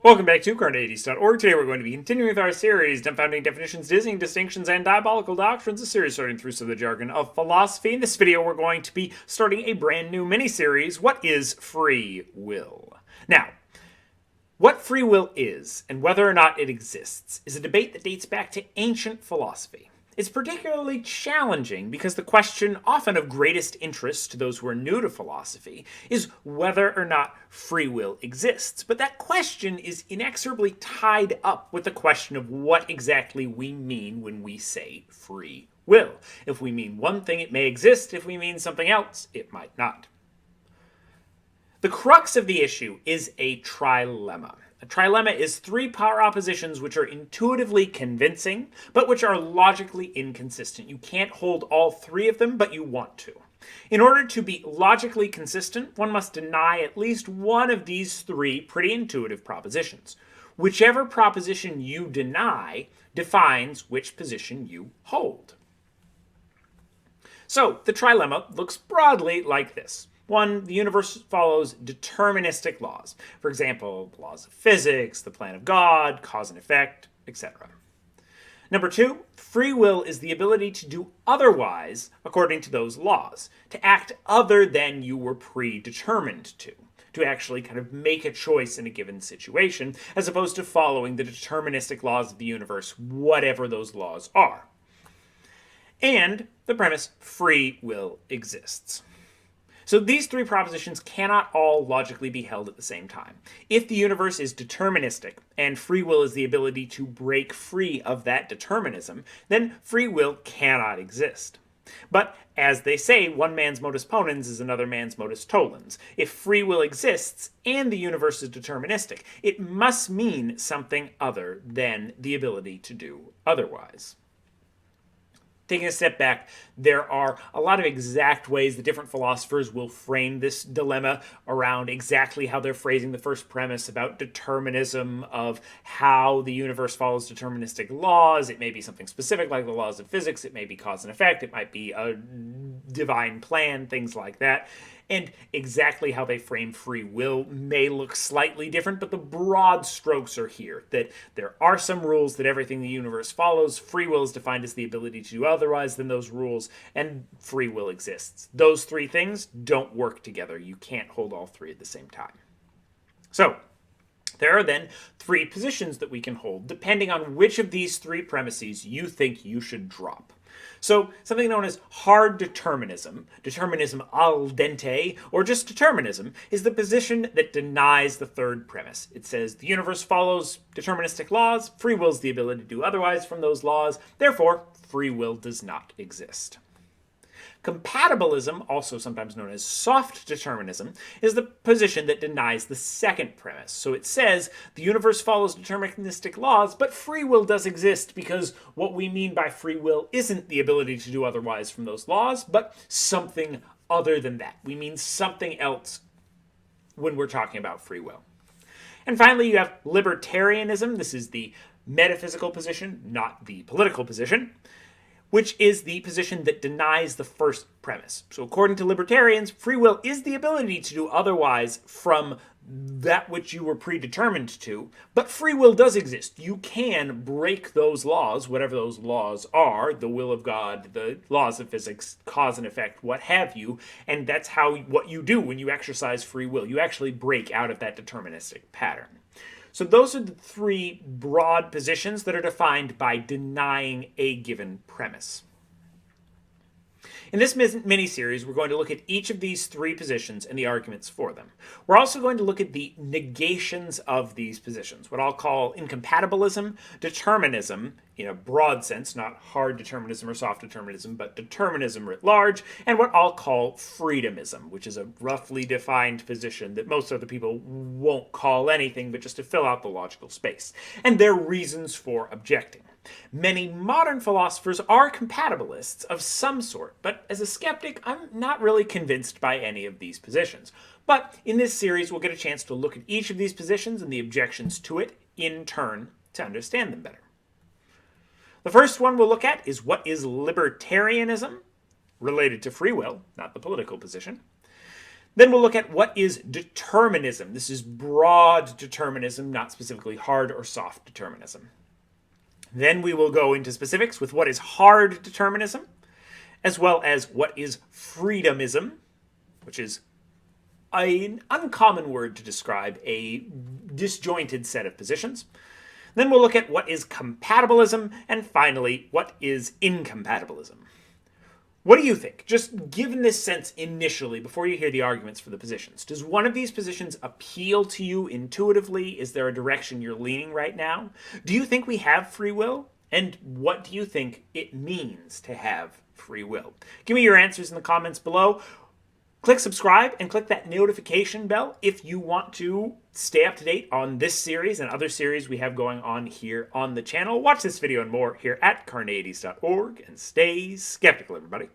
Welcome back to Carneades.org. Today we're going to be continuing with our series, Dumbfounding Definitions, Dizzying Distinctions, and Diabolical Doctrines, a series sorting through some of the jargon of philosophy. In this video, we're going to be starting a brand new mini-series, What is Free Will? Now, what free will is, and whether or not it exists, is a debate that dates back to ancient philosophy. It's particularly challenging because the question, often of greatest interest to those who are new to philosophy, is whether or not free will exists. But that question is inexorably tied up with the question of what exactly we mean when we say free will. If we mean one thing, it may exist. If we mean something else, it might not. The crux of the issue is a trilemma. A trilemma is three propositions which are intuitively convincing, but which are logically inconsistent. You can't hold all three of them, but you want to. In order to be logically consistent, one must deny at least one of these three pretty intuitive propositions. Whichever proposition you deny defines which position you hold. So, the trilemma looks broadly like this. 1. The universe follows deterministic laws. For example, laws of physics, the plan of God, cause and effect, etc. Number 2, free will is the ability to do otherwise according to those laws, to act other than you were predetermined to actually kind of make a choice in a given situation, as opposed to following the deterministic laws of the universe, whatever those laws are. And the premise, free will exists. So these three propositions cannot all logically be held at the same time. If the universe is deterministic, and free will is the ability to break free of that determinism, then free will cannot exist. But, as they say, one man's modus ponens is another man's modus tollens. If free will exists, and the universe is deterministic, it must mean something other than the ability to do otherwise. Taking a step back, there are a lot of exact ways that different philosophers will frame this dilemma around exactly how they're phrasing the first premise about determinism, of how the universe follows deterministic laws. It may be something specific like the laws of physics. It may be cause and effect. It might be a divine plan, things like that. And exactly how they frame free will may look slightly different, but the broad strokes are here. That there are some rules that everything in the universe follows. Free will is defined as the ability to do otherwise than those rules, and free will exists. Those three things don't work together. You can't hold all three at the same time. So, there are then three positions that we can hold, depending on which of these three premises you think you should drop. So, something known as hard determinism, determinism al dente, or just determinism, is the position that denies the third premise. It says the universe follows deterministic laws, free will is the ability to do otherwise from those laws, therefore, free will does not exist. Compatibilism, also sometimes known as soft determinism, is the position that denies the second premise. So it says the universe follows deterministic laws, but free will does exist because what we mean by free will isn't the ability to do otherwise from those laws, but something other than that. We mean something else when we're talking about free will. And finally, you have libertarianism. This is the metaphysical position, not the political position, which is the position that denies the first premise. So according to libertarians, free will is the ability to do otherwise from that which you were predetermined to, but free will does exist. You can break those laws, whatever those laws are, the will of God, the laws of physics, cause and effect, what have you, and that's what you do when you exercise free will. You actually break out of that deterministic pattern. So those are the three broad positions that are defined by denying a given premise. In this mini-series, we're going to look at each of these three positions and the arguments for them. We're also going to look at the negations of these positions, what I'll call incompatibilism, determinism, in a broad sense, not hard determinism or soft determinism, but determinism writ large, and what I'll call freedomism, which is a roughly defined position that most other people won't call anything but just to fill out the logical space, and their reasons for objecting. Many modern philosophers are compatibilists of some sort, but as a skeptic, I'm not really convinced by any of these positions. But in this series, we'll get a chance to look at each of these positions and the objections to it in turn to understand them better. The first one we'll look at is what is libertarianism, related to free will, not the political position. Then we'll look at what is determinism. This is broad determinism, not specifically hard or soft determinism. Then we will go into specifics with what is hard determinism, as well as what is freedomism, which is an uncommon word to describe a disjointed set of positions. Then we'll look at what is compatibilism, and finally, what is incompatibilism. What do you think? Just given this sense initially, before you hear the arguments for the positions, does one of these positions appeal to you intuitively? Is there a direction you're leaning right now? Do you think we have free will? And what do you think it means to have free will? Give me your answers in the comments below. Click subscribe and click that notification bell if you want to stay up to date on this series and other series we have going on here on the channel. Watch this video and more here at Carneades.org, and stay skeptical, everybody.